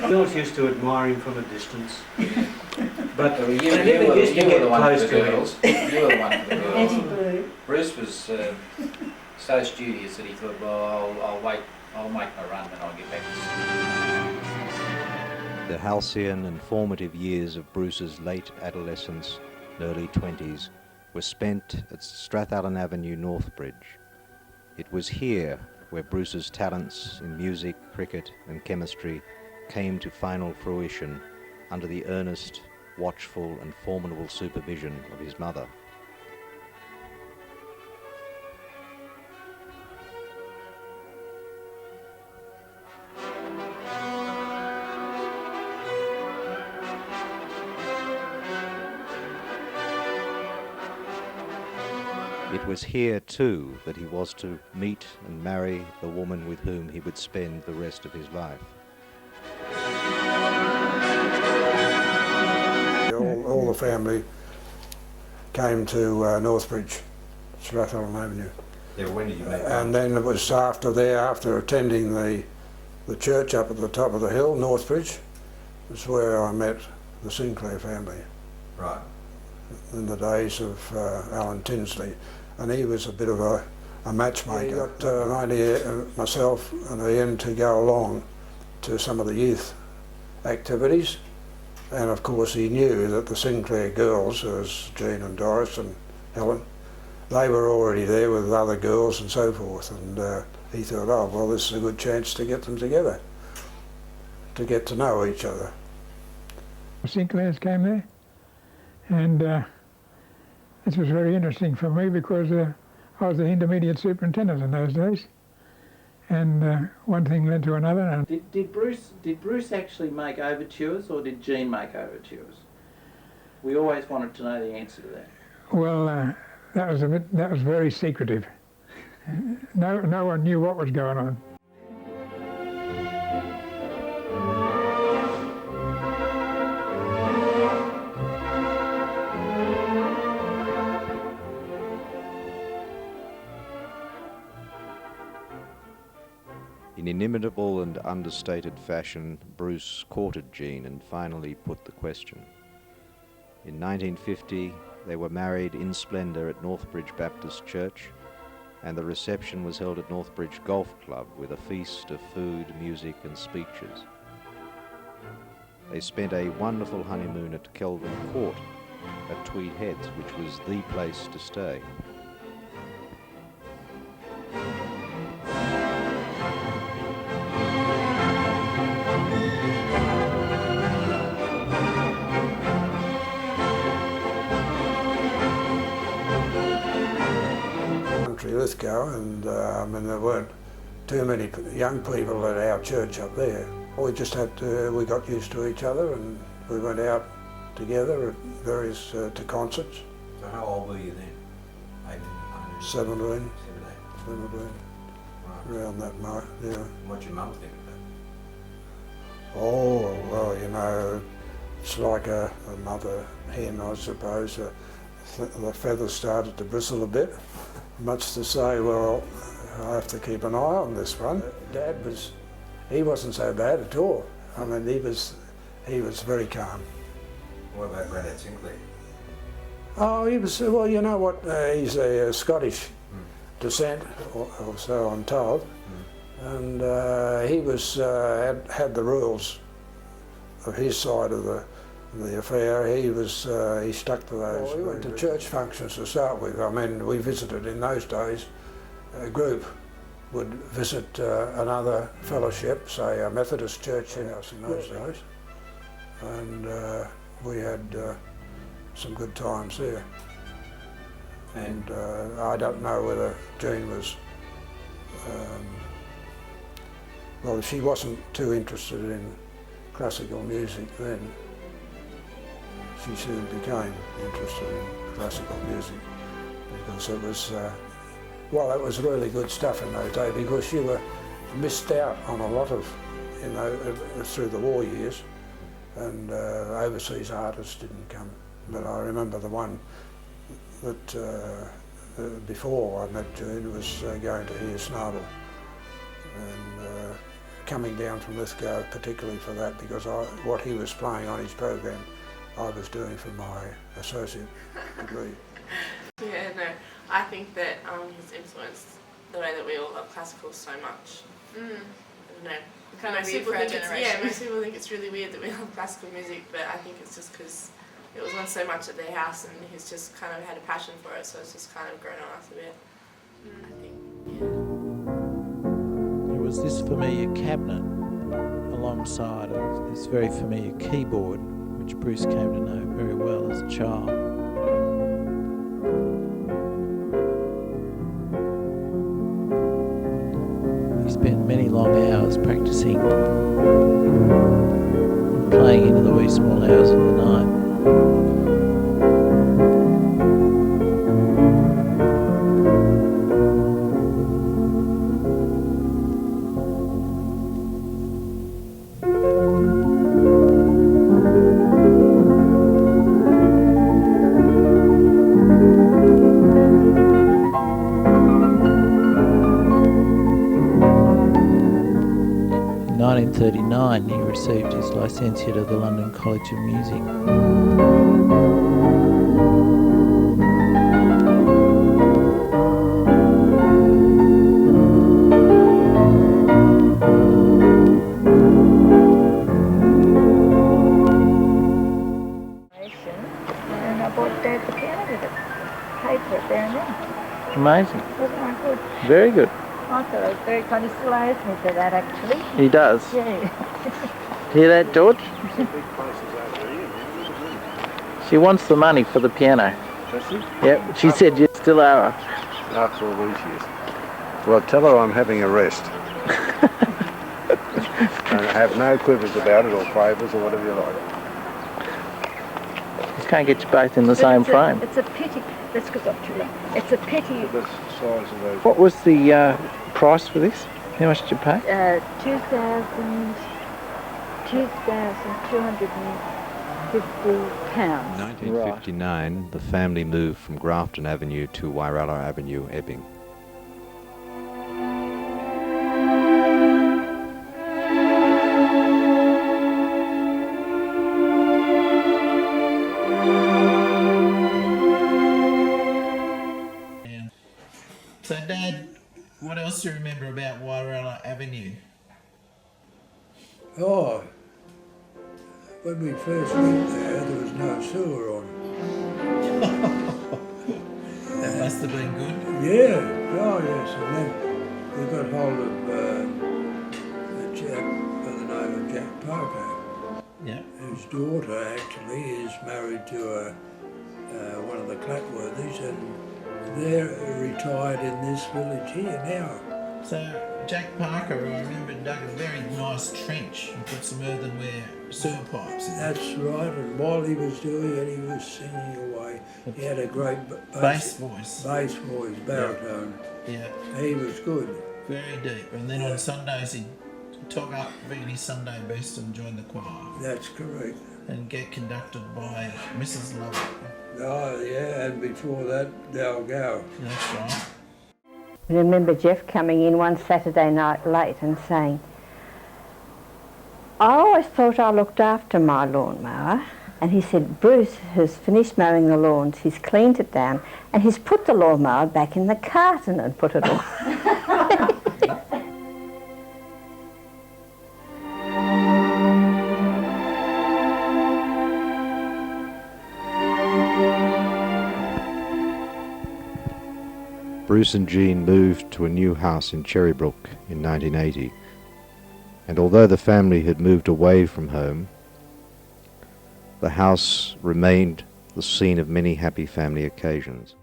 Girls used to admire him from a distance, but So you they never were used to the get one close for the to him. girls. You were the one for the girls. Anti-blue. Bruce was so studious that he thought, well, I'll wait, I'll make my run when I get back to school. The halcyon and formative years of Bruce's late adolescence and early 20s were spent at Strathallan Avenue, Northbridge. It was here where Bruce's talents in music, cricket and chemistry came to final fruition under the earnest, watchful and formidable supervision of his mother. It was here, too, that he was to meet and marry the woman with whom he would spend the rest of his life. All the family came to Northbridge, Strathallan Avenue. Yeah, when did you meet? And then it was after attending the church up at the top of the hill, Northbridge, was where I met the Sinclair family. Right. In the days of Alan Tinsley, and he was a bit of a matchmaker. He got an idea, myself and Ian, to go along to some of the youth activities, and of course he knew that the Sinclair girls, as Jean and Doris and Helen, they were already there with other girls and so forth, and he thought, oh well, this is a good chance to get them together, to get to know each other. The Sinclairs came there, and this was very interesting for me because I was the intermediate superintendent in those days, and one thing led to another. And Did Bruce actually make overtures, or did Jean make overtures? We always wanted to know the answer to that. well, that was very secretive. No one knew what was going on. In inimitable and understated fashion, Bruce courted Jean and finally put the question. In 1950, they were married in splendour at Northbridge Baptist Church, and the reception was held at Northbridge Golf Club with a feast of food, music and speeches. They spent a wonderful honeymoon at Kelvin Court at Tweed Heads, which was the place to stay. Lithgow, and I mean there weren't too many young people at our church up there. We just we got used to each other, and we went out together at various to concerts. So how old were you then? 18, 17. 17. Right. Around that mark, yeah. What'd your mum think of that? Oh, well, you know, it's like a mother hen, I suppose. The feathers started to bristle a bit. Much to say, well, I have to keep an eye on this one. Dad he wasn't so bad at all. I mean, he was very calm. What about Granddad Sinclair? Oh, he was, well, you know what, he's a Scottish descent, or so I'm told, and he was, had the rules of his side of the affair. He stuck to those. Well, we went to church functions to start with. I mean, we visited in those days, a group would visit another fellowship, say a Methodist church house in those days, and we had some good times there. And I don't know whether Jean was, well, she wasn't too interested in classical music then. She soon became interested in classical music because it was, well, it was really good stuff in those days because you were missed out on a lot of, you know, through the war years, and overseas artists didn't come. But I remember the one that before I met June was going to hear Snarble, and coming down from Lithgow particularly for that, because what he was playing on his program I was doing for my associate degree. Yeah, no, I think that he's influenced the way that we all love classical so much. I don't know. Kind of Most weird people for our think generation. most people think it's really weird that we love classical music, but I think it's just because it was on so much at their house and he's just kind of had a passion for it, so it's just kind of grown on us a bit, I think, yeah. It was this familiar cabinet alongside of this very familiar keyboard, which Bruce came to know very well as a child. He spent many long hours practicing, playing into the wee small hours of the night. In 1939 he received his licentiate of the London College of Music. And I bought Dad the piano with it. Paid for it there and then. Amazing. Wasn't that good? Very good. I thought it was very kind. He still owes me for that, actually. He does. Yeah. Hear that, George? She wants the money for the piano. Does she? Yep, she said you still owe her. After all these years. Well, tell her I'm having a rest. And have no quivers about it or quavers or whatever you like. Just can't get you both in the same frame. It's a pity. Let's go up too long. It's a pity. The size of those. What was the price for this? How much did you pay? £2,250. In 1959, the family moved from Grafton Avenue to Wairala Avenue, Ebbing. So, Dad, what else do you remember about Wairala Avenue? Oh, when we first went there was no sewer on. That must have been good. Yeah, oh yes, and then we got hold of a chap by the name of Jack Parker, Yeah. whose daughter actually is married to one of the Clackworthys, and they're retired in this village here now. So, Jack Parker, I remember, dug a very nice trench and put some earthenware sewer pipes in. That's right, and while he was doing it, he was singing away. He had a great Bass voice. bass voice, baritone. Yeah, He was good. very deep. And then on Sundays he'd tog up, bring his Sunday best and join the choir. That's correct. And get conducted by Mrs. Lovett. Oh, yeah, and before that, Dal Gow. That's right. I remember Jeff coming in one Saturday night late and saying, I always thought I looked after my lawnmower. And he said, Bruce has finished mowing the lawns, he's cleaned it down, and he's put the lawnmower back in the carton and put it on. Bruce and Jean moved to a new house in Cherrybrook in 1980, and although the family had moved away from home, the house remained the scene of many happy family occasions.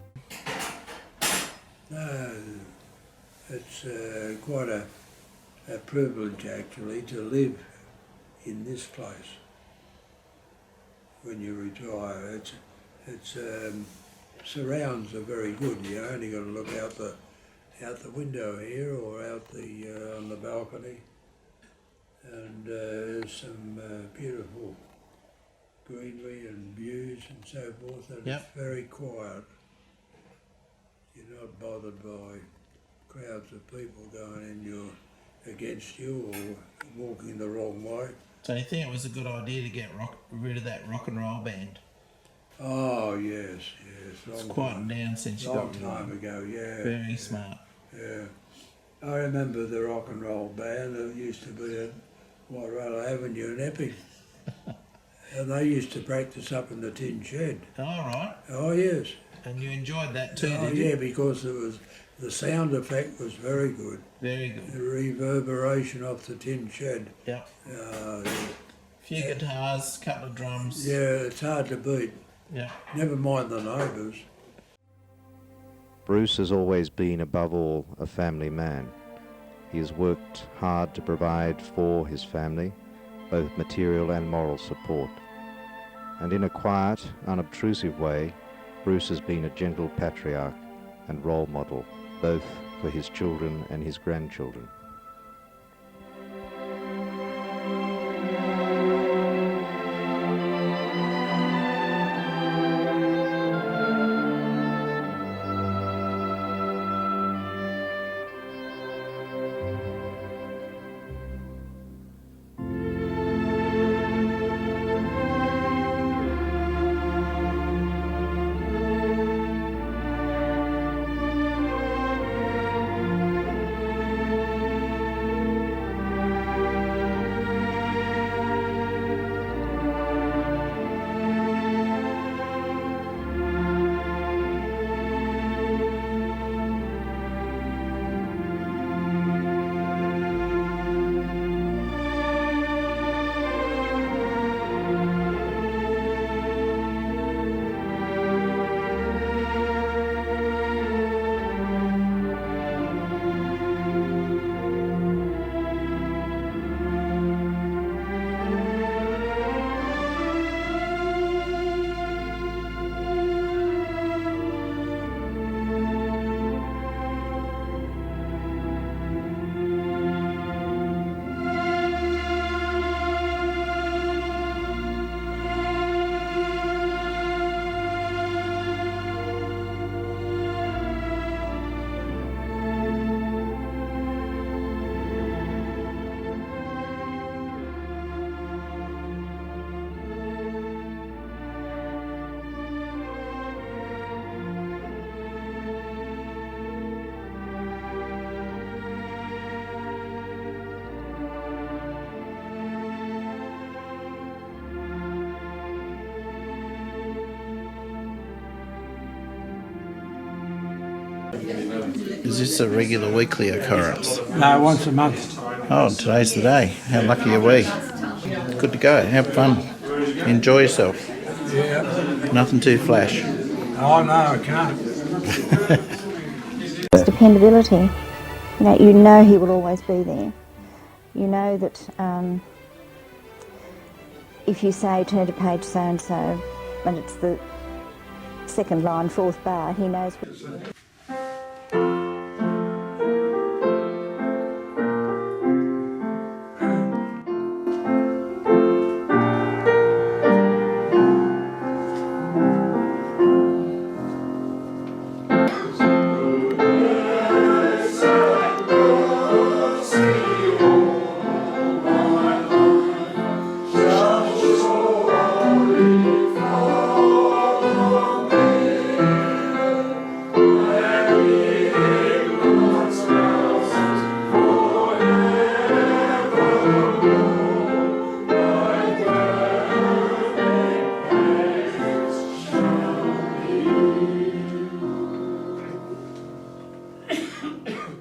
It's quite a privilege actually to live in this place when you retire. It's surrounds are very good. You only got to look out the window here or out on the balcony, and there's some beautiful greenery and views and so forth, and it's very quiet. You're not bothered by crowds of people going against you or walking the wrong way. So you think it was a good idea to get rid of that rock and roll band? Oh yes. It's quieted down since you got rid of it. Long time ago, yeah. Very smart. Yeah. I remember the rock and roll band that used to be at Wairala Avenue in Epping. And they used to practice up in the tin shed. All right. Oh yes. And you enjoyed that too, Oh did you? yeah, because the sound effect was very good. Very good. The reverberation off the tin shed. Yeah. Yeah. Few guitars, couple of drums. Yeah, it's hard to beat. Yeah. Never mind the neighbours. Bruce has always been, above all, a family man. He has worked hard to provide for his family, both material and moral support. And in a quiet, unobtrusive way, Bruce has been a gentle patriarch and role model, both for his children and his grandchildren. Is this a regular weekly occurrence? No, once a month. Oh, today's the day. How lucky are we? Good to go. Have fun. Enjoy yourself. Yeah. Nothing too flash. Oh no, I can't. His dependability. You know he will always be there. You know that if you say turn to page so and so, and it's the second line, fourth bar, he knows.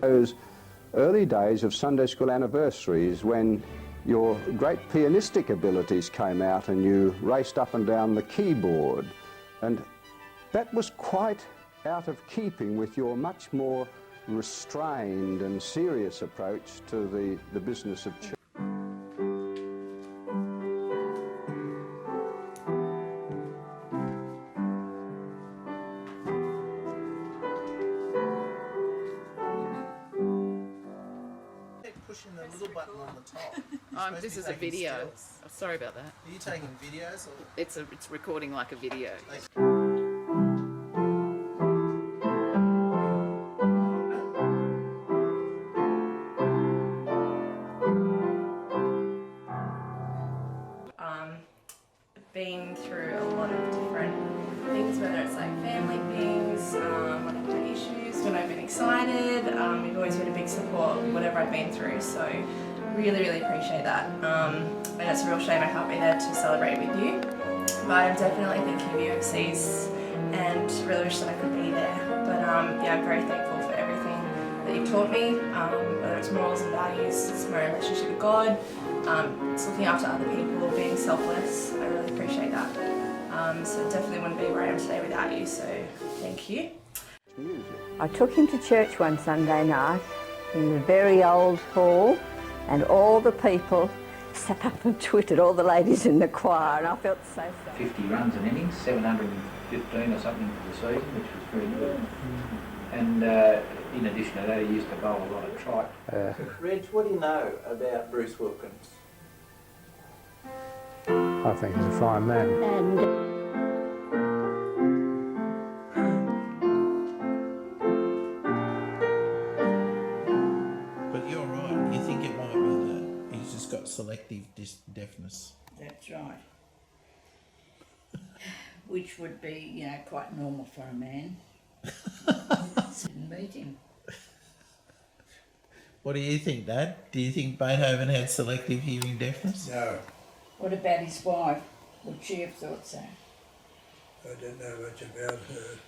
Those early days of Sunday school anniversaries when your great pianistic abilities came out and you raced up and down the keyboard, and that was quite out of keeping with your much more restrained and serious approach to the business of church. Pushing the little button on the top. This is a video. Oh, sorry about that. Are you taking videos? Or? It's recording like a video. Been through a lot of different things, whether it's like family things, when I've had issues, when I've been excited. You've always been a big support, whatever I've been through. So really, really appreciate that. And it's a real shame I can't be there to celebrate with you. But I'm definitely thinking of you overseas and really wish that I could be there. But yeah, I'm very thankful for everything that you've taught me, whether it's morals and values, it's my relationship with God, it's looking after other people, being selfless. I really appreciate that. So definitely wouldn't be where I am today without you, so thank you. I took him to church one Sunday night in the very old hall, and all the people sat up and twittered, all the ladies in the choir, and I felt so sad. 50 runs an innings, 715 or something for the season, which was very good. And in addition to that, he used to bowl a lot of tripe. Reg, what do you know about Bruce Wilkins? I think he's a fine man. But you're right. You think it might be that he's just got selective deafness. That's right. Which would be, you know, quite normal for a man. Didn't meet him. What do you think, Dad? Do you think Beethoven had selective hearing deafness? No, What about his wife? Would she have thought so? I don't know much about her.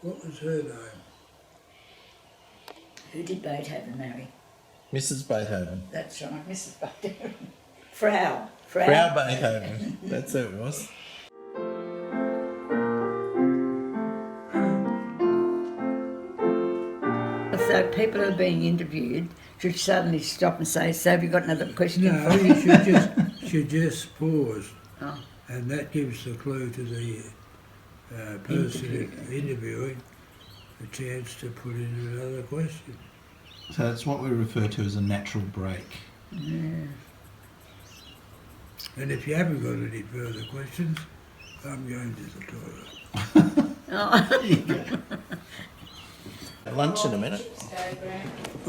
What was her name? Who did Beethoven marry? Mrs. Beethoven. That's right, Mrs. Beethoven. Frau Beethoven. That's who it was. So people are being interviewed should suddenly stop and say, so have you got another question? No, for you me? should just pause, Oh. and that gives the clue to the person interviewing a chance to put in another question. So that's what we refer to as a natural break. Yeah. And if you haven't got any further questions, I'm going to the toilet. Oh. Lunch in a minute.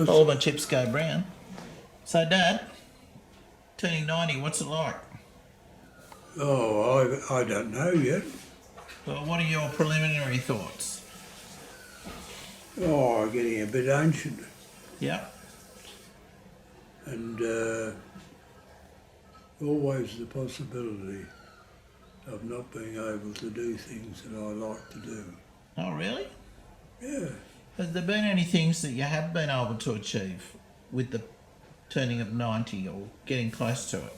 All my chips go brown. So, Dad, turning 90, what's it like? Oh, I don't know yet. Well, what are your preliminary thoughts? Oh, getting a bit ancient, Yeah. and always the possibility of not being able to do things that I like to do. Oh, really? Yeah. Has there been any things that you have been able to achieve with the turning of 90 or getting close to it?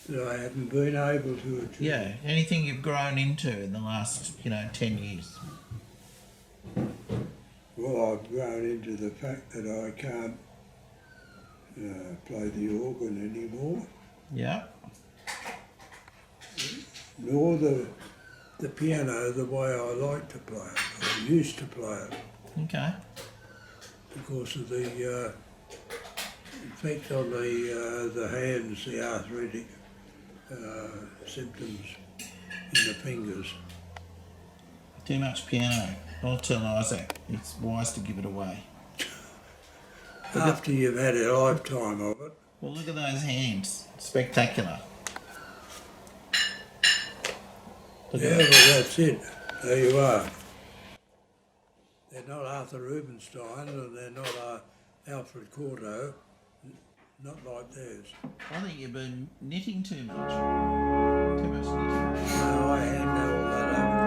That I haven't been able to achieve. Yeah, anything you've grown into in the last, 10 years? Well, I've grown into the fact that I can't play the organ anymore, Yeah. nor the piano the way I like to play it, or used to play it, Okay. because of the effect on the hands, the arthritic symptoms in the fingers. Too much piano. I'll tell Isaac. It's wise to give it away. After you've had a lifetime of it. Well, look at those hands. Spectacular. Look Yeah, at well, that. that's it. There you are. They're not Arthur Rubinstein, and they're not Alfred Cortot. Not like theirs. I think you've been knitting too much. Too much knitting. No, I hand all that over